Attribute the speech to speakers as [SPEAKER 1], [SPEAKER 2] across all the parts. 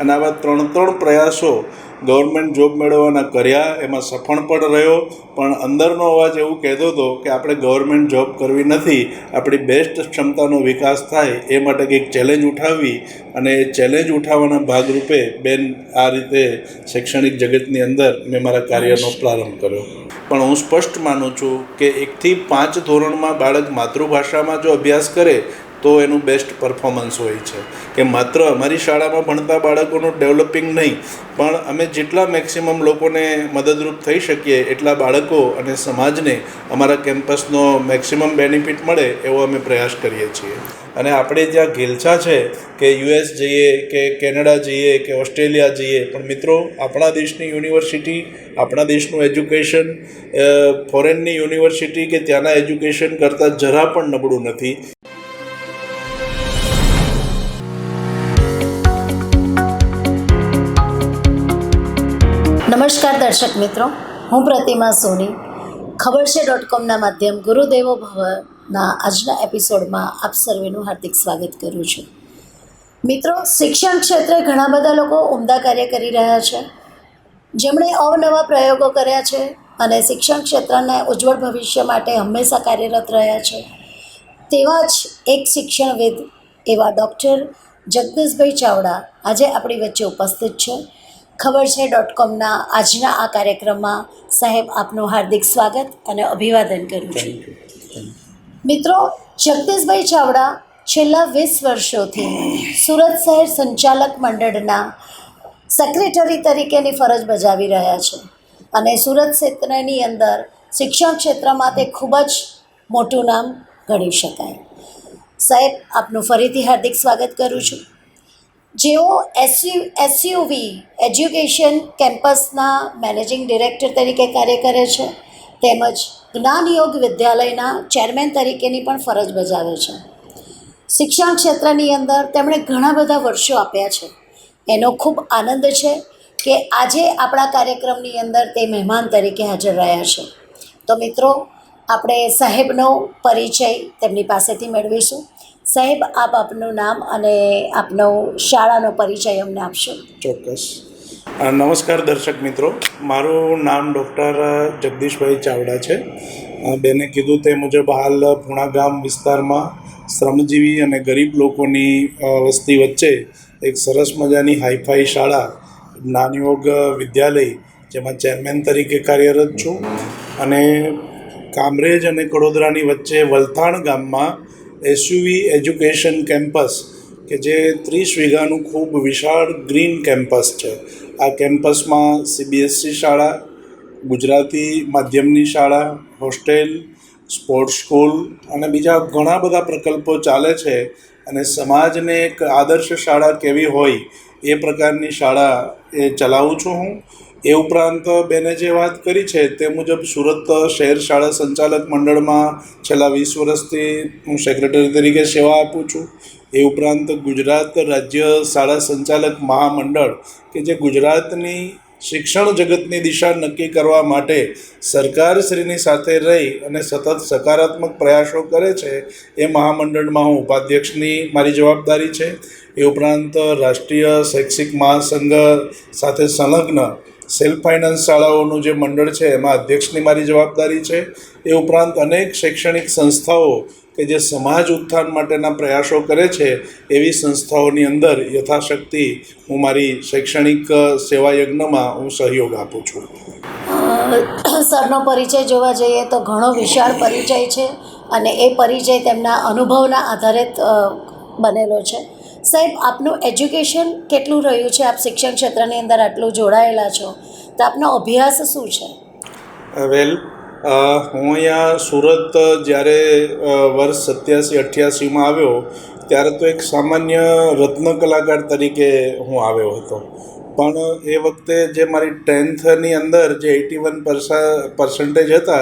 [SPEAKER 1] અને આવા 3 પ્રયાસો ગવર્મેન્ટ જોબ મેળવવાના કર્યા, એમાં સફળ પણ રહ્યો. પણ અંદરનો અવાજ એવું કહેતો હતો કે આપણે ગવર્મેન્ટ જોબ કરવી નથી, આપણી બેસ્ટ ક્ષમતાનો વિકાસ થાય એ માટે કંઈક ચેલેન્જ ઉઠાવવી. અને એ ચેલેન્જ ઉઠાવવાના ભાગરૂપે બેન આ રીતે શૈક્ષણિક જગતની અંદર મેં મારા કાર્યનો પ્રારંભ કર્યો. પણ હું સ્પષ્ટ માનું છું કે 1 થી 5 ધોરણમાં બાળક માતૃભાષામાં જો અભ્યાસ કરે તો એનું બેસ્ટ પરફોર્મન્સ હોય છે. કે માત્ર અમારી શાળામાં ભણતા બાળકોનું ડેવલપિંગ નહીં, પણ અમે જેટલા મેક્સિમમ લોકોને મદદરૂપ થઈ શકીએ એટલા બાળકો અને સમાજને અમારા કેમ્પસનો મેક્સિમમ બેનિફિટ મળે એવો અમે પ્રયાસ કરીએ છીએ. અને આપણે ત્યાં ઘેલછા છે કે US જઈએ કે કેનેડા જઈએ કે ઓસ્ટ્રેલિયા જઈએ, પણ મિત્રો આપણા દેશની યુનિવર્સિટી, આપણા દેશનું એજ્યુકેશન ફોરેનની યુનિવર્સિટી કે ત્યાંના એજ્યુકેશન કરતાં જરા પણ નબળું નથી.
[SPEAKER 2] નમસ્કાર દર્શક મિત્રો, હું પ્રતિમા સોની ખબર છે.comના માધ્યમ ગુરુદેવો ભવના આજના એપિસોડમાં આપ સર્વેનું હાર્દિક સ્વાગત કરું છું. મિત્રો, શિક્ષણ ક્ષેત્રે ઘણા બધા લોકો ઉમદા કાર્ય કરી રહ્યા છે, જેમણે અવનવા પ્રયોગો કર્યા છે અને શિક્ષણ ક્ષેત્રને ઉજ્જવળ ભવિષ્ય માટે હંમેશા કાર્યરત રહ્યા છે. તેવા જ એક શિક્ષણવિદ એવા ડૉક્ટર જગદીશભાઈ ચાવડા આજે આપણી વચ્ચે ઉપસ્થિત છે. ખબર છે.comના આજના આ કાર્યક્રમમાં સાહેબ આપનું હાર્દિક સ્વાગત અને અભિવાદન કરું છું. મિત્રો, જગદીશભાઈ ચાવડા છેલ્લા 20 વર્ષોથી સુરત શહેર સંચાલક મંડળના સેક્રેટરી તરીકેની ફરજ બજાવી રહ્યા છે અને સુરત ક્ષેત્રની અંદર શિક્ષણ ક્ષેત્રમાં તે ખૂબ જ મોટું નામ ગણી શકાય. સાહેબ, આપનું ફરીથી હાર્દિક સ્વાગત કરું છું. જેઓ SUV એજ્યુકેશન કેમ્પસના મેનેજિંગ ડિરેક્ટર તરીકે કાર્ય કરે છે, તેમજ જ્ઞાનયોગ વિદ્યાલયના ચેરમેન તરીકેની પણ ફરજ બજાવે છે. શિક્ષણ ક્ષેત્રની અંદર તેમણે ઘણા બધા વર્ષો આપ્યા છે. એનો ખૂબ આનંદ છે કે આજે આપણા કાર્યક્રમની અંદર તે મહેમાન તરીકે હાજર રહ્યા છે. તો મિત્રો, આપણે સાહેબનો પરિચય તેમની પાસેથી મેળવીશું. સાહેબ, આપ આપનું નામ અને આપનો શાળાનો પરિચય અમને આપશો.
[SPEAKER 1] ચોક્કસ. નમસ્કાર દર્શક મિત્રો, મારું નામ ડૉક્ટર જગદીશભાઈ ચાવડા છે. બેને કીધું તે મુજબ હાલ પૂણા ગામ વિસ્તારમાં શ્રમજીવી અને ગરીબ લોકોની વસ્તી વચ્ચે એક સરસ મજાની હાઈફાઈ શાળા જ્ઞાનયોગ વિદ્યાલય, જેમાં ચેરમેન તરીકે કાર્યરત છું. અને કામરેજ અને કડોદરાની વચ્ચે વલથાણ ગામમાં SUV એજ્યુકેશન કેમ્પસ, કે જે 30 વીઘાનું ખૂબ વિશાળ ગ્રીન કેમ્પસ છે. આ કેમ્પસમાં CBSE શાળા, ગુજરાતી માધ્યમની શાળા, હોસ્ટેલ, સ્પોર્ટ્સ સ્કૂલ અને બીજા ઘણા બધા પ્રકલ્પો ચાલે છે. અને સમાજને એક આદર્શ શાળા કેવી હોય એ પ્રકારની શાળા એ ચલાવું છું હું. એ ઉપરાંત બેને જે વાત કરી છે તે મુજબ સુરત શહેર શાળા સંચાલક મંડળમાં છેલ્લા 20 વર્ષથી હું સેક્રેટરી તરીકે સેવા આપું છું. એ ઉપરાંત ગુજરાત રાજ્ય શાળા સંચાલક મહામંડળ, કે જે ગુજરાતની શિક્ષણ જગતની દિશા નક્કી કરવા માટે સરકારશ્રીની સાથે રહી અને સતત સકારાત્મક પ્રયાસો કરે છે, એ મહામંડળમાં હું ઉપાધ્યક્ષની મારી જવાબદારી છે. એ ઉપરાંત રાષ્ટ્રીય શૈક્ષિક મહાસંઘ સાથે સંલગ્ન સેલ્ફ ફાઇનાન્સ શાળાઓનું જે મંડળ છે એમાં અધ્યક્ષની મારી જવાબદારી છે. એ ઉપરાંત અનેક શૈક્ષણિક સંસ્થાઓ કે જે સમાજ ઉત્થાન માટેના પ્રયાસો કરે છે, એવી સંસ્થાઓની અંદર યથાશક્તિ હું મારી શૈક્ષણિક સેવા યજ્ઞમાં હું સહયોગ આપું છું.
[SPEAKER 2] સરનો પરિચય જોવા જઈએ તો ઘણો વિશાળ પરિચય છે અને એ પરિચય તેમના અનુભવના આધારે બનેલો છે. સાહેબ, આપનું એજ્યુકેશન કેટલું રહ્યું છે? આપ શિક્ષણ ક્ષેત્રની અંદર આટલું જોડાયેલા છો, તો આપનો અભ્યાસ શું છે?
[SPEAKER 1] વેલ, હું અહીંયા સુરત જ્યારે વર્ષ 87-88માં આવ્યો ત્યારે તો એક સામાન્ય રત્ન કલાકાર તરીકે હું આવ્યો હતો. પણ એ વખતે જે મારી 10thની અંદર જે 81% હતા,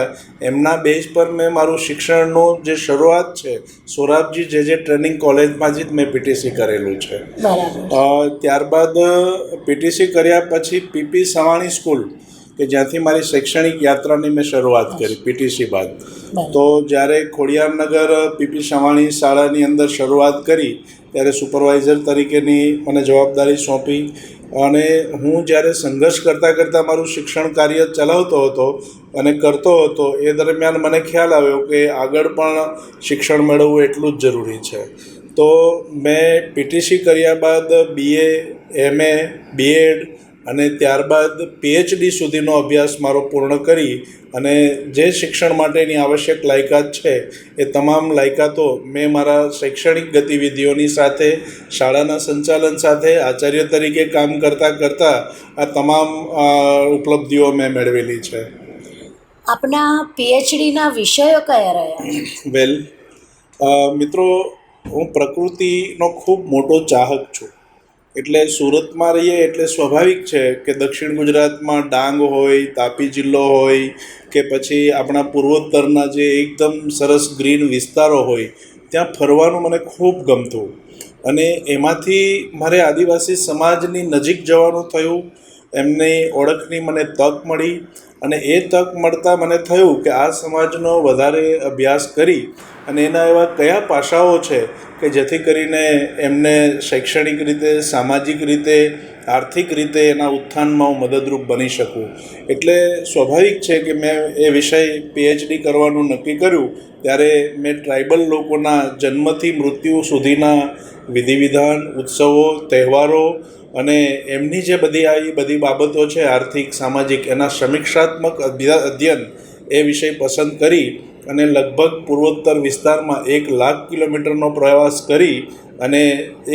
[SPEAKER 1] એમના બેઝ પર મેં મારું શિક્ષણનું જે શરૂઆત છે સોરાબજી જે ટ્રેનિંગ કોલેજમાંથી જ મેં PTC કરેલું છે.
[SPEAKER 2] બરાબર.
[SPEAKER 1] ત્યારબાદ PTC કર્યા પછી PP સવાણી સ્કૂલ, કે જ્યાંથી મારી શૈક્ષણિક યાત્રાની મેં શરૂઆત કરી પીટીસી બાદ.
[SPEAKER 2] બરાબર.
[SPEAKER 1] તો જ્યારે ખોડિયારનગર પીપી સવાણી શાળાની અંદર શરૂઆત કરી ત્યારે સુપરવાઇઝર તરીકેની મને જવાબદારી સોંપી અને હું જ્યારે સંઘર્ષ કરતાં કરતાં મારું શિક્ષણ કાર્ય ચલાવતો હતો અને કરતો હતો એ દરમિયાન મને ખ્યાલ આવ્યો કે આગળ પણ શિક્ષણ મેળવવું એટલું જ જરૂરી છે. તો મેં પીટીસી કર્યા બાદ BA, MA, BEd અને ત્યારબાદ PhD સુધીનો અભ્યાસ મારો પૂર્ણ કરી અને જે શિક્ષણ માટેની આવશ્યક લાયકાત છે એ તમામ લાયકાતો મેં મારા શૈક્ષણિક ગતિવિધિઓની સાથે, શાળાના સંચાલન સાથે, આચાર્ય તરીકે કામ કરતાં કરતાં આ તમામ ઉપલબ્ધિઓ મેં મેળવેલી છે.
[SPEAKER 2] આપના PhDના વિષયો કયા રહ્યા?
[SPEAKER 1] વેલ મિત્રો, હું પ્રકૃતિનો ખૂબ મોટો ચાહક છું. એટલે સુરતમાં રહીએ એટલે સ્વાભાવિક છે કે દક્ષિણ ગુજરાતમાં ડાંગ હોય, તાપી જિલ્લો હોય કે પછી આપણા પૂર્વોત્તરના જે એકદમ સરસ ગ્રીન વિસ્તારો હોય ત્યાં ફરવાનું મને ખૂબ ગમતું અને એમાંથી મારે આદિવાસી સમાજની નજીક જવાનું થયું. એમની ઓળખની મને તક મળી અને એ તક મળતાં મને થયું કે આ સમાજનો વધારે અભ્યાસ કરી અને એના એવા કયા પાસાઓ છે કે જેથી કરીને એમને શૈક્ષણિક રીતે, સામાજિક રીતે, આર્થિક રીતે એના ઉત્થાનમાં હું મદદરૂપ બની શકું. એટલે સ્વાભાવિક છે કે મેં એ વિષય PhD કરવાનું નક્કી કર્યું. ત્યારે મેં ટ્રાઇબલ લોકોના જન્મથી મૃત્યુ સુધીના વિધિવિધાન, ઉત્સવો, તહેવારો અને એમની જે બધી બાબતો છે આર્થિક, સામાજિક, એના સમીક્ષાત્મક અધ્યયન એ વિષય પસંદ કરી અને લગભગ પૂર્વોત્તર વિસ્તારમાં 1,00,000 કિલોમીટરનો પ્રવાસ કરી અને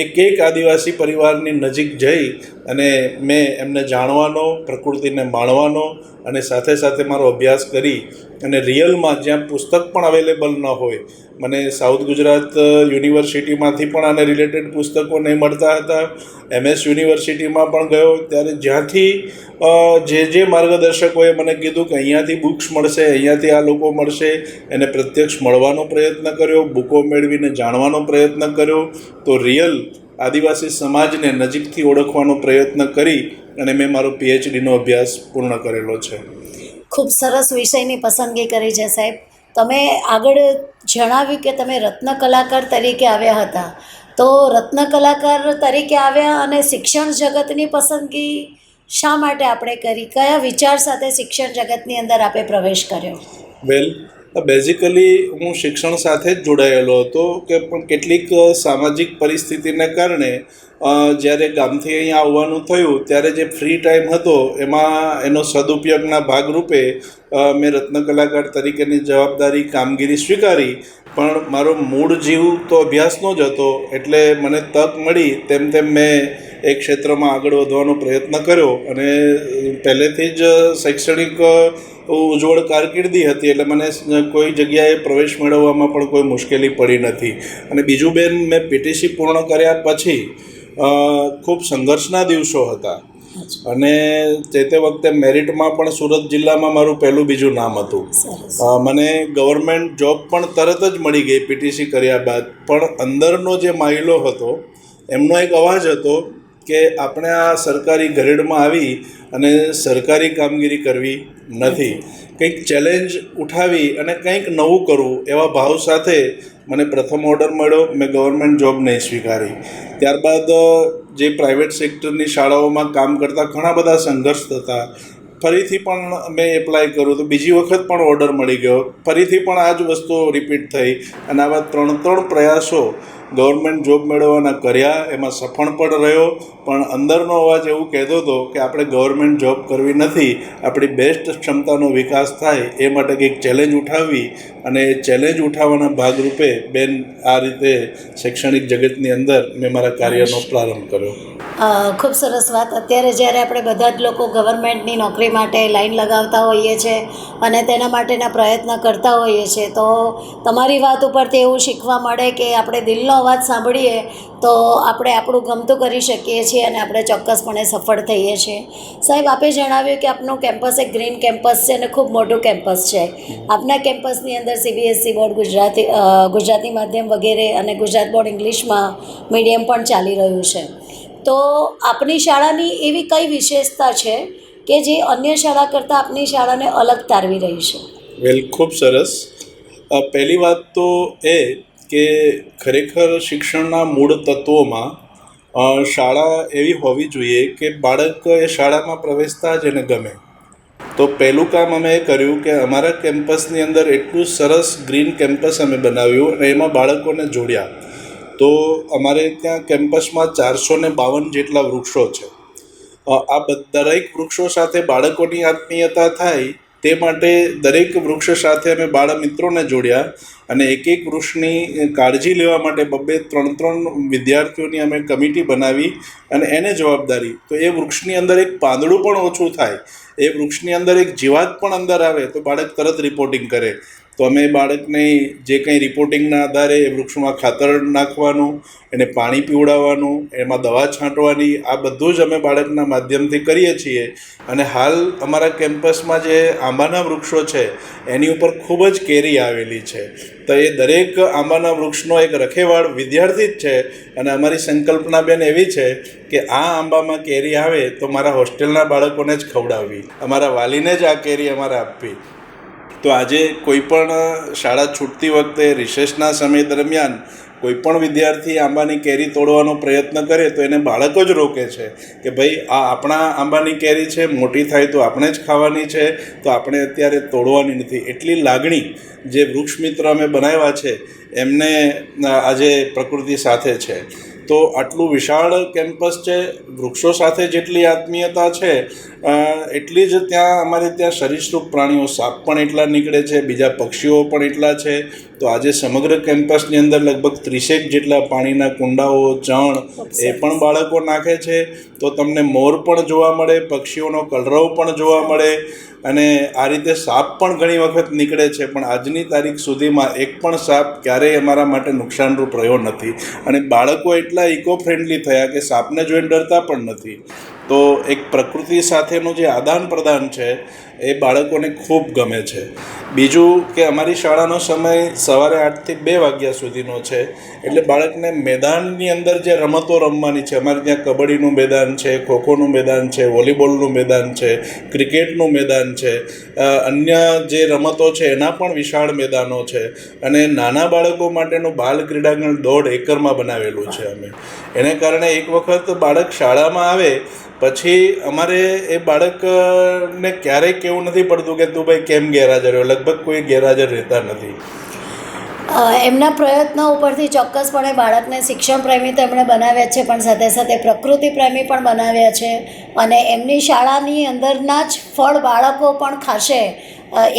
[SPEAKER 1] એક આદિવાસી પરિવારની નજીક જઈ અને મેં એમને જાણવાનો, પ્રકૃતિને માણવાનો અને સાથે સાથે મારો અભ્યાસ કરી અને રિયલમાં જ્યાં પુસ્તક પણ અવેલેબલ ન હોય, મને સાઉથ ગુજરાત યુનિવર્સિટીમાંથી પણ આને રિલેટેડ પુસ્તકો નહીં મળતા હતા. MS યુનિવર્સિટીમાં પણ ગયો ત્યારે જ્યાંથી જે માર્ગદર્શકોએ મને કીધું કે અહીંયાથી બુક્સ મળશે, અહીંયાથી આ લોકો મળશે, એને પ્રત્યક્ષ મળવાનો પ્રયત્ન કર્યો, બુકો મેળવીને જાણવાનો પ્રયત્ન કર્યો. તો રિયલ આદિવાસી સમાજને નજીકથી ઓળખવાનો પ્રયત્ન કરી અને મેં મારો PhDનો અભ્યાસ પૂર્ણ કરેલો છે.
[SPEAKER 2] ખૂબ સરસ વિષયની પસંદગી કરી છે સાહેબ. તમે આગળ જણાવ્યું કે તમે રત્ન કલાકાર તરીકે આવ્યા હતા. તો રત્ન કલાકાર તરીકે આવ્યા અને શિક્ષણ જગતની પસંદગી શા માટે આપણે કરી? કયા વિચાર સાથે શિક્ષણ જગતની અંદર આપે પ્રવેશ કર્યો?
[SPEAKER 1] વેલ, બેઝિકલી હું શિક્ષણ સાથે જ જોડાયેલો હતો કે પણ કેટલીક સામાજિક પરિસ્થિતિને કારણે જ્યારે ગામથી અહીંયા આવવાનું થયું ત્યારે જે ફ્રી ટાઈમ હતો એમાં એનો સદુપયોગના ભાગરૂપે મેં રત્ન કલાકાર તરીકેની જવાબદારી, કામગીરી સ્વીકારી. પણ મારો મૂળ જીવ તો અભ્યાસનો જ હતો એટલે મને તક મળી તેમ મેં એ ક્ષેત્રમાં આગળ વધવાનો પ્રયત્ન કર્યો અને પહેલેથી જ શૈક્ષણિક ઉજ્જવળ કારકિર્દી હતી એટલે મને કોઈ જગ્યાએ પ્રવેશ મેળવવામાં પણ કોઈ મુશ્કેલી પડી નથી. અને બીજું બેન, મેં PTC પૂર્ણ કર્યા પછી ખૂબ સંઘર્ષના દિવસો હતા અને તે વખતે મેરિટમાં પણ સુરત જિલ્લામાં મારું પહેલું બીજું નામ હતું. મને ગવર્મેન્ટ જોબ પણ તરત જ મળી ગઈ PTC કર્યા બાદ. પણ અંદરનો જે માહિલો હતો એમનો એક અવાજ હતો કે આપણે આ સરકારી ગ્રેડમાં આવી અને સરકારી કામગીરી કરવી નથી, કંઈક ચેલેન્જ ઉઠાવી અને કંઈક નવું કરવું એવા ભાવ સાથે મને પ્રથમ ઓર્ડર મળ્યો. મેં ગવર્મેન્ટ જોબ નહીં સ્વીકારી. ત્યારબાદ જે પ્રાઇવેટ સેક્ટરની શાળાઓમાં કામ કરતા ઘણા બધા સંઘર્ષ થતા. ફરીથી પણ મેં એપ્લાય કર્યું તો બીજી વખત પણ ઓર્ડર મળી ગયો. ફરીથી પણ આ જ વસ્તુ રિપીટ થઈ અને આવા ત્રણ પ્રયાસો ગવર્મેન્ટ જોબ મેળવવાના કર્યા. એમાં સફળ પણ રહ્યો. પણ અંદરનો અવાજ એવું કહેતો હતો કે આપણે ગવર્મેન્ટ જોબ કરવી નથી, આપણી બેસ્ટ ક્ષમતાનો વિકાસ થાય એ માટે કંઈક ચેલેન્જ ઉઠાવવી. અને એ ચેલેન્જ ઉઠાવવાના ભાગરૂપે બેન આ રીતે શૈક્ષણિક જગતની અંદર મેં મારા કાર્યનો પ્રારંભ કર્યો.
[SPEAKER 2] ખૂબ સરસ વાત. અત્યારે જ્યારે આપણે બધા જ લોકો ગવર્મેન્ટની નોકરી માટે લાઈન લગાવતા હોઈએ છીએ અને તેના માટેના પ્રયત્ન કરતા હોઈએ છીએ, તો તમારી વાત ઉપરથી એવું શીખવા મળે કે આપણે દિલનો અવાજ સાંભળીએ તો આપણે આપણું ગમતું કરી શકીએ છીએ અને આપણે ચોક્કસપણે સફળ થઈએ છીએ. સાહેબ, આપે જણાવ્યું કે આપનું કેમ્પસ એક ગ્રીન કેમ્પસ છે અને ખૂબ મોટું કેમ્પસ છે. આપના કેમ્પસની અંદર CBSE બોર્ડ, ગુજરાતી માધ્યમ વગેરે અને ગુજરાત બોર્ડ ઇંગ્લિશમાં મીડિયમ પણ ચાલી રહ્યું છે. તો આપની શાળાની એવી કઈ વિશેષતા છે કે જે અન્ય શાળા કરતાં આપની શાળાને અલગ તારવી રહી છે?
[SPEAKER 1] વેલ, ખૂબ સરસ. પહેલી વાત તો એ કે ખરેખર શિક્ષણના મૂળ તત્વોમાં શાળા એવી હોવી જોઈએ કે બાળક એ શાળામાં પ્રવેશતા જ એને ગમે. તો પહેલું કામ અમે એ કર્યું કે અમારા કેમ્પસની અંદર એટલું સરસ ગ્રીન કેમ્પસ અમે બનાવ્યું અને એમાં બાળકોને જોડ્યા. તો અમારે ત્યાં કેમ્પસમાં 452 જેટલા વૃક્ષો છે. દરેક વૃક્ષો સાથે બાળકોની આત્મીયતા થાય તે માટે દરેક વૃક્ષ સાથે અમે બાળ મિત્રોને જોડ્યા અને એક એક વૃક્ષની કાળજી લેવા માટે 2-3 વિદ્યાર્થીઓની અમે કમિટી બનાવી અને એને જવાબદારી. તો એ વૃક્ષની અંદર એક પાંદડું પણ ઓછું થાય, એ વૃક્ષની અંદર એક જીવાત પણ અંદર આવે તો બાળક તરત રિપોર્ટિંગ કરે. તો અમે બાળકને જે કંઈ રિપોર્ટિંગના આધારે એ વૃક્ષમાં ખાતર નાખવાનું, એને પાણી પીવડાવવાનું, એમાં દવા છાંટવાની, આ બધું જ અમે બાળકના માધ્યમથી કરીએ છીએ. અને હાલ અમારા કેમ્પસમાં જે આંબાના વૃક્ષો છે એની ઉપર ખૂબ જ કેરી આવેલી છે. તો એ દરેક આંબાના વૃક્ષનો એક રખેવાળ વિદ્યાર્થી જ છે અને અમારી સંકલ્પના બેન એવી છે કે આ આંબામાં કેરી આવે તો મારા હોસ્ટેલના બાળકોને જ ખવડાવવી, અમારા વાલીને જ આ કેરી અમારે આપવી. તો આજે કોઈ પણ શાળા છૂટતી વખતે રિસેસના સમય દરમિયાન કોઈ પણ વિદ્યાર્થી આંબાની કેરી તોડવાનો પ્રયત્ન કરે તો એને બાળકો જ રોકે છે કે ભાઈ આ આપણા આંબાની કેરી છે, મોટી થાય તો આપણે જ ખાવાની છે, તો આપણે અત્યારે તોડવાની નથી. એટલી લાગણી જે વૃક્ષ મિત્ર અમે બનાવ્યા છે એમને આજે પ્રકૃતિ સાથે છે. તો આટલું વિશાળ કેમ્પસ છે, વૃક્ષો સાથે જેટલી આત્મીયતા છે એટલી જ ત્યાં અમારે ત્યાં સરીસૃપ પ્રાણીઓ, સાપ પણ એટલા નીકળે છે, બીજા પક્ષીઓ પણ એટલા છે. તો આજે સમગ્ર કેમ્પસની અંદર લગભગ 30 જેટલા પાણીના કુંડાઓ, ચણ એ પણ બાળકો નાખે છે. તો તમને મોર પણ જોવા મળે, પક્ષીઓનો કલરવ પણ જોવા મળે અને આ રીતે સાપ પણ ઘણી વખત નીકળે છે. પણ આજની તારીખ સુધીમાં એક પણ સાપ ક્યારેય અમારા માટે નુકસાનરૂપ રહ્યો નથી અને બાળકો એટલા ઇકો ફ્રેન્ડલી થયા કે સાપને જોઈને ડરતા પણ નથી. તો એક પ્રકૃતિ સાથેનું જે આદાન પ્રદાન છે એ બાળકોને ખૂબ ગમે છે. બીજું કે અમારી શાળાનો સમય સવારે 8 થી 2 વાગ્યા સુધીનો છે. એટલે બાળકને મેદાનની અંદર જે રમતો રમવાની છે, અમારે ત્યાં કબડ્ડીનું મેદાન છે, ખોખોનું મેદાન છે, વોલીબોલનું મેદાન છે, ક્રિકેટનું મેદાન છે, અન્ય જે રમતો છે એના પણ વિશાળ મેદાનો છે અને નાના બાળકો માટેનું બાલ ક્રીડાંગણ 1.5 એકરમાં બનાવેલું છે અમે. એને કારણે એક વખત બાળક શાળામાં આવે પછી અમારે એ બાળકને ક્યારેય કેવું નથી પડતું કે તું ભાઈ કેમ ગેરહાજર રહ્યો. લગભગ કોઈ ગેરહાજર રહેતા નથી.
[SPEAKER 2] એમના પ્રયત્નો ઉપરથી ચોક્કસપણે બાળકને શિક્ષણ પ્રેમી તો એમણે બનાવ્યા છે, પણ સાથે સાથે પ્રકૃતિ પ્રેમી પણ બનાવ્યા છે અને એમની શાળાની અંદરના જ ફળ બાળકો પણ ખાશે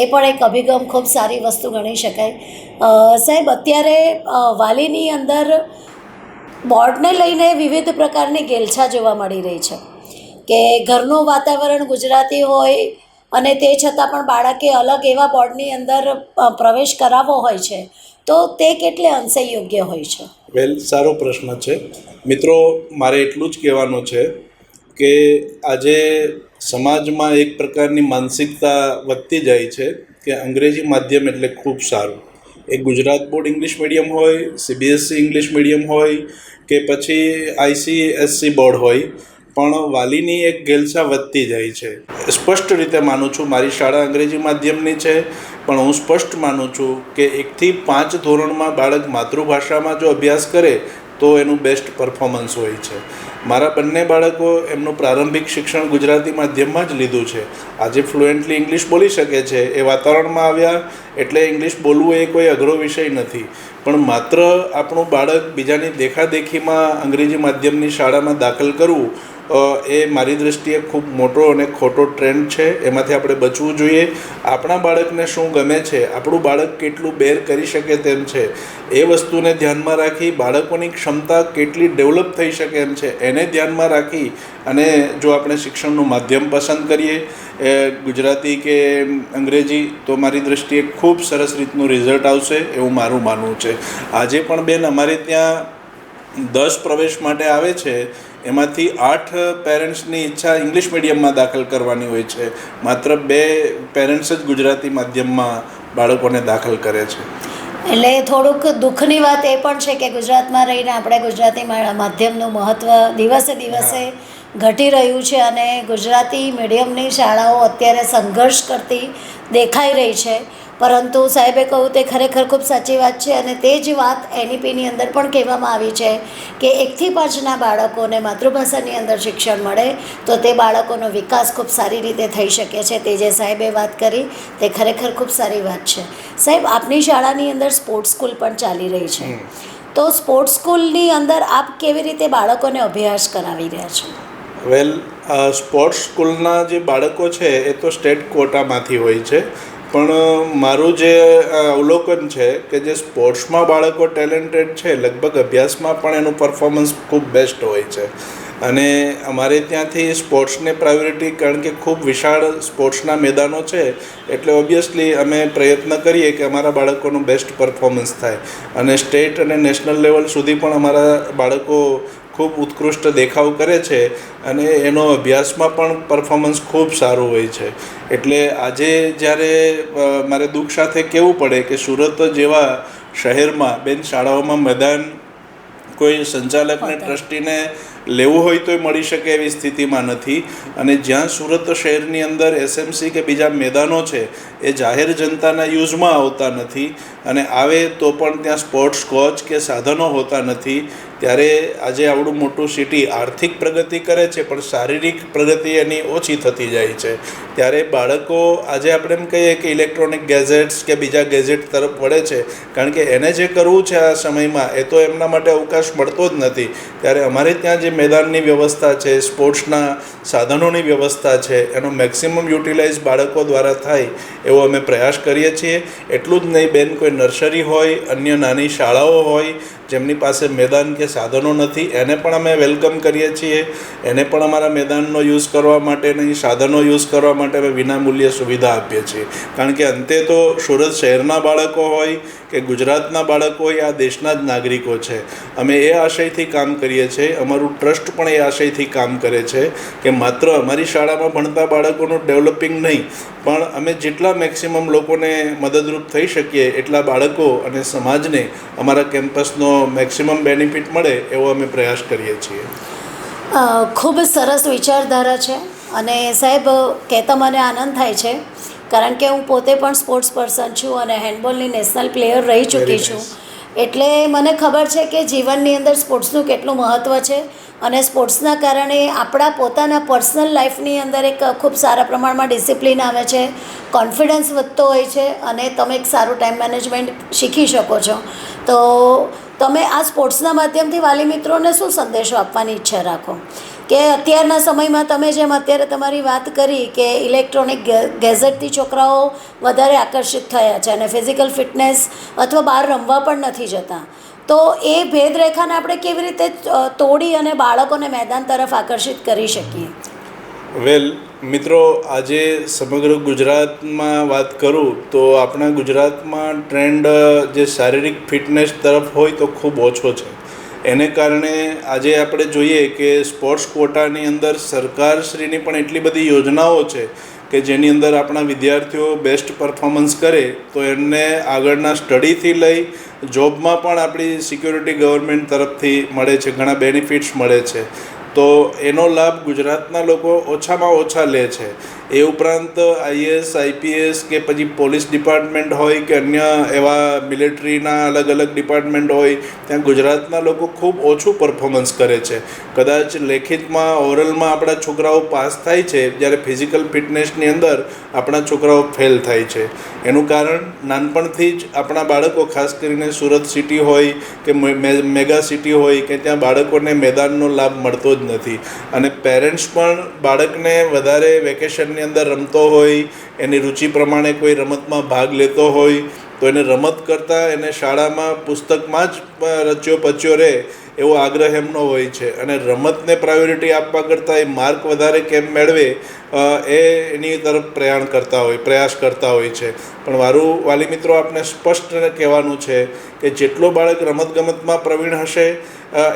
[SPEAKER 2] એ પણ એક અભિગમ ખૂબ સારી વસ્તુ ગણી શકાય. સાહેબ, અત્યારે વાલીની અંદર બોર્ડને લઈને વિવિધ પ્રકારની ઘેલછા જોવા મળી રહી છે કે ઘરનું વાતાવરણ ગુજરાતી હોય અને તે છતાં પણ બાળકે અલગ એવા બોર્ડની અંદર પ્રવેશ કરાવવો હોય છે, તો તે કેટલે અંશે યોગ્ય હોય છે?
[SPEAKER 1] વેલ, સારો પ્રશ્ન છે મિત્રો. મારે એટલું જ કહેવાનું છે કે આજે સમાજમાં એક પ્રકારની માનસિકતા વધતી જાય છે કે અંગ્રેજી માધ્યમ એટલે ખૂબ સારું. એ ગુજરાત બોર્ડ ઇંગ્લિશ મીડિયમ હોય, CBSE ઇંગ્લિશ મીડિયમ હોય કે પછી ICSC બોર્ડ હોય, પણ વાલીની એક ઘેલછા વધતી જાય છે. સ્પષ્ટ રીતે માનું છું, મારી શાળા અંગ્રેજી માધ્યમની છે, પણ હું સ્પષ્ટ માનું છું કે 1 થી 5 ધોરણમાં બાળક માતૃભાષામાં જો અભ્યાસ કરે તો એનું બેસ્ટ પરફોર્મન્સ હોય છે. મારા બંને બાળકો એમનું પ્રારંભિક શિક્ષણ ગુજરાતી માધ્યમમાં જ લીધું છે. આજે ફ્લુએન્ટલી ઇંગ્લિશ બોલી શકે છે. એ વાતાવરણમાં આવ્યા એટલે ઇંગ્લિશ બોલવું એ કોઈ અઘરો વિષય નથી. પણ માત્ર આપણું બાળક બીજાની દેખાદેખીમાં અંગ્રેજી માધ્યમની શાળામાં દાખલ કરવું એ મારી દૃષ્ટિએ ખૂબ મોટો અને ખોટો ટ્રેન્ડ છે. એમાંથી આપણે બચવું જોઈએ. આપણા બાળકને શું ગમે છે, આપણું બાળક કેટલું બેર કરી શકે તેમ છે, એ વસ્તુને ધ્યાનમાં રાખી, બાળકોની ક્ષમતા કેટલી ડેવલપ થઈ શકે એમ છે એને ધ્યાનમાં રાખી અને જો આપણે શિક્ષણનું માધ્યમ પસંદ કરીએ ગુજરાતી કે અંગ્રેજી, તો મારી દૃષ્ટિએ ખૂબ સરસ રીતનું રિઝલ્ટ આવશે એવું મારું માનવું છે. આજે પણ બેન અમારે ત્યાં 10 પ્રવેશ માટે આવે છે, એમાંથી 8 પેરેન્ટ્સની ઈચ્છા ઇંગ્લિશ મીડિયમમાં દાખલ કરવાની હોય છે. માત્ર 2 પેરેન્ટ્સ જ ગુજરાતી માધ્યમમાં બાળકોને દાખલ કરે છે.
[SPEAKER 2] એટલે થોડુંક દુઃખની વાત એ પણ છે કે ગુજરાતમાં રહીને આપણે ગુજરાતી માધ્યમનું મહત્ત્વ દિવસે દિવસે ઘટી રહ્યું છે અને ગુજરાતી મીડિયમની શાળાઓ અત્યારે સંઘર્ષ કરતી દેખાઈ રહી છે. પરંતુ સાહેબે કહ્યું તે ખરેખર ખૂબ સાચી વાત છે અને તે જ વાત એનઈપીની અંદર પણ કહેવામાં આવી છે કે 1 થી 5ના બાળકોને માતૃભાષાની અંદર શિક્ષણ મળે તો તે બાળકોનો વિકાસ ખૂબ સારી રીતે થઈ શકે છે. તે જે સાહેબે વાત કરી તે ખરેખર ખૂબ સારી વાત છે. સાહેબ, આપની શાળાની અંદર સ્પોર્ટ્સ સ્કૂલ પણ ચાલી રહી છે, તો સ્પોર્ટ્સ સ્કૂલની અંદર આપ કેવી રીતે બાળકોને અભ્યાસ કરાવી રહ્યા છો?
[SPEAKER 1] વેલ, સ્પોર્ટ્સ સ્કૂલના જે બાળકો છે એ તો સ્ટેટ કોટામાંથી હોય છે, પણ મારું જે અવલોકન છે કે જે સ્પોર્ટ્સમાં બાળકો ટેલેન્ટેડ છે, લગભગ અભ્યાસમાં પણ એનું પરફોર્મન્સ ખૂબ બેસ્ટ હોય છે. અને અમારે ત્યાંથી સ્પોર્ટ્સને પ્રાયોરિટી, કારણ કે ખૂબ વિશાળ સ્પોર્ટ્સના મેદાનો છે, એટલે ઓબ્વિયસલી અમે પ્રયત્ન કરીએ કે અમારા બાળકોનું બેસ્ટ પરફોર્મન્સ થાય અને સ્ટેટ અને નેશનલ લેવલ સુધી પણ અમારા બાળકો ખૂબ ઉત્કૃષ્ટ દેખાવ કરે છે અને એનો અભ્યાસમાં પણ પરફોર્મન્સ ખૂબ સારું હોય છે. એટલે આજે જ્યારે મારે દુઃખ સાથે કહેવું પડે કે સુરત જેવા શહેરમાં શાળાઓમાં મેદાન કોઈ સંચાલકને, ટ્રસ્ટીને લેવું હોય તોય મળી શકે એવી સ્થિતિમાં નથી. અને જ્યાં સુરત શહેરની અંદર એસએમસી કે બીજા મેદાનો છે એ જાહેર જનતાના યુઝમાં આવતા નથી અને આવે તો પણ ત્યાં સ્પોર્ટ્સ કોચ કે સાધનો હોતા નથી, ત્યારે આજે આવડું મોટું સિટી આર્થિક પ્રગતિ કરે છે પણ શારીરિક પ્રગતિ એની ઓછી થતી જાય છે. ત્યારે બાળકો આજે આપણે એમ કહીએ કે ઇલેક્ટ્રોનિક ગેજેટ્સ કે બીજા ગેજેટ તરફ વળે છે, કારણ કે એને જે કરવું છે આ સમયમાં એ તો એમના માટે અવકાશ મળતો જ નથી. ત્યારે અમારે ત્યાં જે મેદાનની વ્યવસ્થા છે, સ્પોર્ટ્સના સાધનોની વ્યવસ્થા છે, એનો મેક્સિમમ યુટિલાઇઝ બાળકો દ્વારા થાય એવો અમે પ્રયાસ કરીએ છીએ. એટલું જ નહીં બેન, કોઈ નર્સરી હોય, અન્ય નાની શાળાઓ હોય જેમની પાસે મેદાન કે સાધનો નથી, એને પણ અમે વેલકમ કરીએ છીએ. એને પણ અમારા મેદાનનો યુઝ કરવા માટેની, સાધનો યુઝ કરવા માટે અમે વિનામૂલ્યે સુવિધા આપીએ છીએ. કારણ કે અંતે તો સુરત શહેરના બાળકો હોય કે ગુજરાતના બાળકો હોય, આ દેશના જ નાગરિકો છે. અમે એ આશયથી કામ કરીએ છીએ, અમારું ટ્રસ્ટ પણ એ આશયથી કામ કરે છે કે માત્ર અમારી શાળામાં ભણતા બાળકોનું ડેવલપિંગ નહીં, પણ અમે જેટલા મેક્સિમમ લોકોને મદદરૂપ થઈ શકીએ એટલા બાળકો અને સમાજને અમારા કેમ્પસનો મેક્સિમમ બેનિફિટ મળે એવો અમે પ્રયાસ કરીએ છીએ.
[SPEAKER 2] ખૂબ સરસ વિચારધારા છે અને સાહેબ, કહેતા મને આનંદ થાય છે, કારણ કે હું પોતે પણ સ્પોર્ટ્સ પર્સન છું અને હેન્ડબોલની નેશનલ પ્લેયર રહી ચૂકી છું. એટલે મને ખબર છે કે જીવનની અંદર સ્પોર્ટ્સનું કેટલું મહત્ત્વ છે અને સ્પોર્ટ્સના કારણે આપણા પોતાના પર્સનલ લાઈફની અંદર એક ખૂબ સારા પ્રમાણમાં ડિસિપ્લિન આવે છે, કોન્ફિડન્સ વધતો હોય છે અને તમે એક સારું ટાઈમ મેનેજમેન્ટ શીખી શકો છો. તો તમે આ સ્પોર્ટ્સના માધ્યમથી વાલી મિત્રોને શું સંદેશો આપવાની ઈચ્છા રાખો કે અત્યારના સમયમાં તમે જેમ અત્યારે તમારી વાત કરી કે ઇલેક્ટ્રોનિક ગેઝેટથી છોકરાઓ વધારે આકર્ષિત થયા છે અને ફિઝિકલ ફિટનેસ અથવા બહાર રમવા પણ નથી જતા, તો એ ભેદરેખાને આપણે કેવી રીતે તોડી અને બાળકોને મેદાન તરફ આકર્ષિત કરી શકીએ?
[SPEAKER 1] વેલ મિત્રો, આજે સમગ્ર ગુજરાતમાં વાત કરું તો આપણા ગુજરાતમાં ટ્રેન્ડ જે શારીરિક ફિટનેસ તરફ હોય તો ખૂબ ઓછો છે. એને કારણે આજે આપણે જોઈએ કે સ્પોર્ટ્સ કોટાની અંદર સરકારશ્રીની પણ એટલી બધી યોજનાઓ છે કે જેની અંદર આપણા વિદ્યાર્થીઓ બેસ્ટ પરફોર્મન્સ કરે તો એમને આગળના સ્ટડીથી લઈ જોબમાં પણ આપણી સિક્યોરિટી ગવર્મેન્ટ તરફથી મળે છે, ઘણા બેનિફિટ્સ મળે છે. તો એનો લાભ ગુજરાતના લોકો ઓછામાં ઓછા લે છે. એ ઉપરાંત આઈએએસ, આઈપીએસ કે પછી પોલીસ ડિપાર્ટમેન્ટ હોય કે અન્ય એવા મિલિટરીના અલગ અલગ ડિપાર્ટમેન્ટ હોય, ત્યાં ગુજરાતના લોકો ખૂબ ઓછું પરફોર્મન્સ કરે છે. કદાચ લેખિતમાં, ઓરલમાં આપણા છોકરાઓ પાસ થાય છે, જ્યારે ફિઝિકલ ફિટનેસની અંદર આપણા છોકરાઓ ફેલ થાય છે. એનું કારણ નાનપણથી જ આપણા બાળકો, ખાસ કરીને સુરત સિટી હોય કે મેગા સિટી હોય કે ત્યાં બાળકોને મેદાનનો લાભ મળતો જ નથી અને પેરેન્ટ્સ પણ બાળકને વધારે વેકેશનની અંદર રમતો હોય, એની રુચિ પ્રમાણે કોઈ રમતમાં ભાગ લેતો હોય તો એને રમત કરતાં એને શાળામાં પુસ્તકમાં જ રચ્યો પચ્યો રહે એવો આગ્રહ એમનો હોય છે અને રમતને પ્રાયોરિટી આપવા કરતાં એ માર્ક વધારે કેમ મેળવે એની તરફ પ્રયાસ કરતા હોય છે. પણ મારું વાલી મિત્રો આપને સ્પષ્ટ કહેવાનું છે કે જેટલો બાળક રમતગમતમાં પ્રવીણ હશે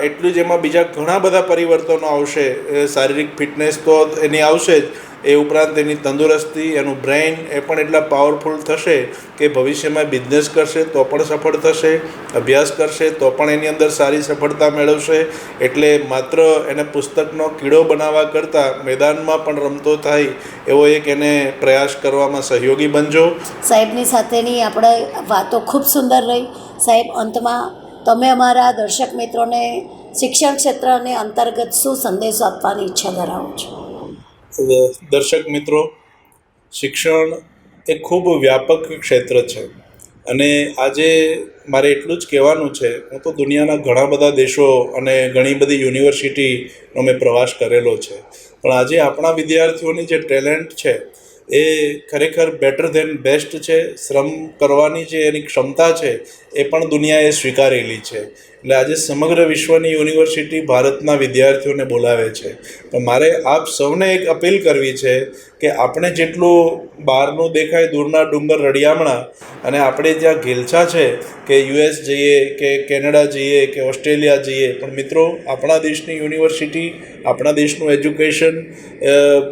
[SPEAKER 1] એટલું જ એમાં બીજા ઘણા બધા પરિવર્તનો આવશે. શારીરિક ફિટનેસ તો એની આવશે જ, એ ઉપરાંત એની તંદુરસ્તી, એનું બ્રેઇન એ પણ એટલા પાવરફુલ થશે કે ભવિષ્યમાં બિઝનેસ કરશે તો પણ સફળ થશે, અભ્યાસ કરશે તો પણ એની અંદર સારી સફળતા મેળવશે. એટલે માત્ર એને પુસ્તકનો કીડો બનાવવા કરતાં મેદાનમાં પણ રમતો થાય એવો એક એને પ્રયાસ કરવામાં સહયોગી બનજો.
[SPEAKER 2] સાહેબની સાથેની આપણે વાતો ખૂબ સુંદર રહી. સાહેબ, અંતમાં તમે અમારા દર્શક મિત્રોને શિક્ષણ ક્ષેત્રને અંતર્ગત શું સંદેશો આપવાની ઈચ્છા ધરાવો છો?
[SPEAKER 1] દર્શક મિત્રો, શિક્ષણ એ ખૂબ વ્યાપક ક્ષેત્ર છે અને આજે મારે એટલું જ કહેવાનું છે, હું તો દુનિયાના ઘણા બધા દેશો અને ઘણી બધી યુનિવર્સિટીનો મેં પ્રવાસ કરેલો છે, પણ આજે આપણા વિદ્યાર્થીઓની જે ટેલેન્ટ છે એ ખરેખર બેટર ધેન બેસ્ટ છે. શ્રમ કરવાની જે એની ક્ષમતા છે એ પણ દુનિયાએ સ્વીકારેલી છે. એટલે આજે સમગ્ર વિશ્વની યુનિવર્સિટી ભારતના વિદ્યાર્થીઓને બોલાવે છે. પણ મારે આપ સૌને એક અપીલ કરવી છે કે આપણે જેટલું બહારનું દેખાય દૂરના ડુંગર રળિયામણા અને આપણે જ્યાં ઘેલછા છે કે યુએસ જઈએ કે કેનેડા જઈએ કે ઓસ્ટ્રેલિયા જઈએ, પણ મિત્રો આપણા દેશની યુનિવર્સિટી, આપણા દેશનું એજ્યુકેશન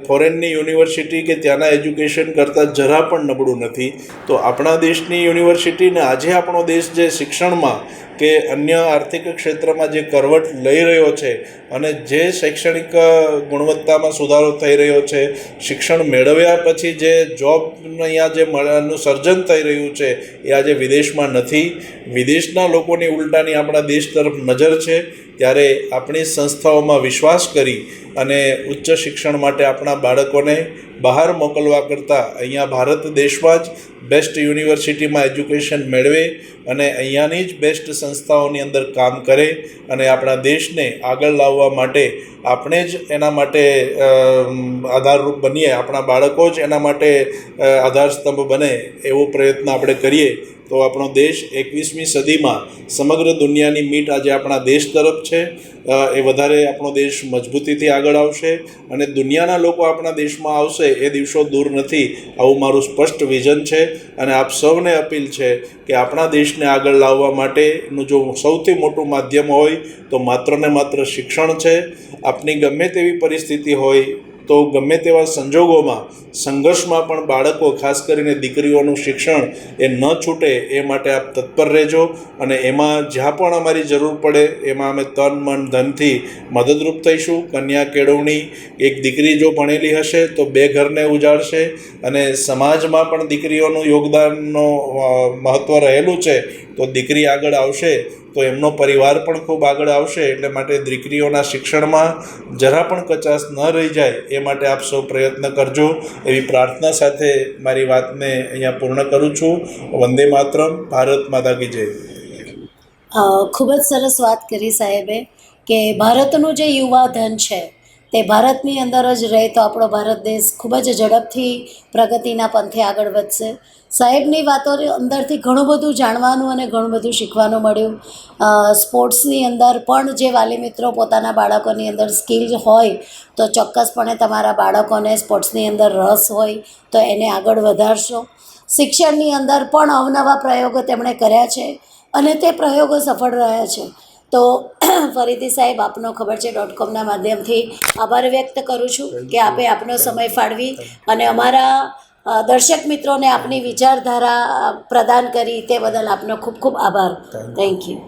[SPEAKER 1] ફોરેનની યુનિવર્સિટી કે ત્યાંના એજ્યુકેશન કરતાં જરા પણ નબળું નથી. તો આપણા દેશની યુનિવર્સિટીને આજે આપણો દેશ જે શિક્ષણમાં કે અન્ય આર્થિક ક્ષેત્રમાં જે કરવટ લઈ રહ્યો છે અને જે શૈક્ષણિક ગુણવત્તામાં સુધારો થઈ રહ્યો છે, શિક્ષણ મેળવ્યા પછી જે જોબનું અહીંયા જે એનું સર્જન થઈ રહ્યું છે એ આજે વિદેશમાં નથી. વિદેશના લોકોની ઉલટાની આપણા દેશ તરફ નજર છે. ત્યારે આપણી સંસ્થાઓમાં વિશ્વાસ કરી અને ઉચ્ચ શિક્ષણ માટે આપણા બાળકોને બહાર મોકલવા કરતાં અહીંયા ભારત દેશમાં જ બેસ્ટ યુનિવર્સિટીમાં એજ્યુકેશન મેળવે અને અહીંયાની જ બેસ્ટ સંસ્થાઓની અંદર કામ કરે અને આપણા દેશને આગળ લાવવા માટે આપણે જ એના માટે આધારરૂપ બનીએ, આપણા બાળકો જ એના માટે આધારસ્તંભ બને એવો પ્રયત્ન આપણે કરીએ તો આપણો દેશ 21મી સદીમાં સમગ્ર દુનિયાની મીટ આજે આપણા દેશ તરફ છે. એ વધારે આપણો દેશ મજબૂતીથી આગળ આવશે અને દુનિયાના લોકો આપણા દેશમાં આવશે એ દિવસો દૂર નથી, આવું મારું સ્પષ્ટ વિઝન છે. અને આપ સૌને અપીલ છે કે આપણા દેશને આગળ લાવવા માટેનું જો સૌથી મોટું માધ્યમ હોય તો માત્ર ને માત્ર શિક્ષણ છે. આપની ગમે તેવી પરિસ્થિતિ હોય તો ગમે તેવા સંજોગોમાં સંઘર્ષમાં પણ બાળકો, ખાસ કરીને દીકરીઓનું શિક્ષણ એ ન છૂટે એ માટે આપ તત્પર રહેજો અને એમાં જ્યાં પણ અમારી જરૂર પડે એમાં અમે તન મન ધનથી મદદરૂપ થઈશું. કન્યા કેળવણી, એક દીકરી જો ભણેલી હશે તો 2 ઘરને ઉજાડશે અને સમાજમાં પણ દીકરીઓનું યોગદાનનો મહત્ત્વ રહેલું છે. તો દીકરી આગળ આવશે તો એમનો પરિવાર પણ ખૂબ આગળ આવશે. એટલે માટે દીકરીઓના શિક્ષણમાં જરા પણ કચાશ ન રહી જાય એ માટે આપ સૌ પ્રયત્ન કરજો એવી પ્રાર્થના સાથે મારી વાતને અહીંયા પૂર્ણ કરું છું. વંદે માતરમ. ભારત માતા કી જય.
[SPEAKER 2] ખૂબ જ સરસ વાત કરી સાહેબે કે ભારતનું જે યુવા ધન છે તે ભારતની અંદર જ રહે તો આપણો ભારત દેશ ખૂબ જ ઝડપથી પ્રગતિના પંથે આગળ વધશે. સાહેબની વાતો અંદરથી ઘણું બધું જાણવાનું અને ઘણું બધું શીખવાનું મળ્યું. સ્પોર્ટ્સની અંદર પણ જે વાલી મિત્રો પોતાના બાળકોની અંદર સ્કિલ હોય તો ચોક્કસપણે તમારા બાળકોને સ્પોર્ટ્સની અંદર રસ હોય તો એને આગળ વધારશો. શિક્ષણની અંદર પણ અવનવા પ્રયોગો તેમણે કર્યા છે અને તે પ્રયોગો સફળ રહ્યા છે. તો ફરીથી સાહેબ આપનો ખબર છે .comના માધ્યમથી આભાર વ્યક્ત કરું છું કે આપે આપનો સમય ફાળવી અને અમારા દર્શક મિત્રોને આપની વિચારધારા પ્રદાન કરી તે બદલ આપનો ખૂબ ખૂબ આભાર. Thank you.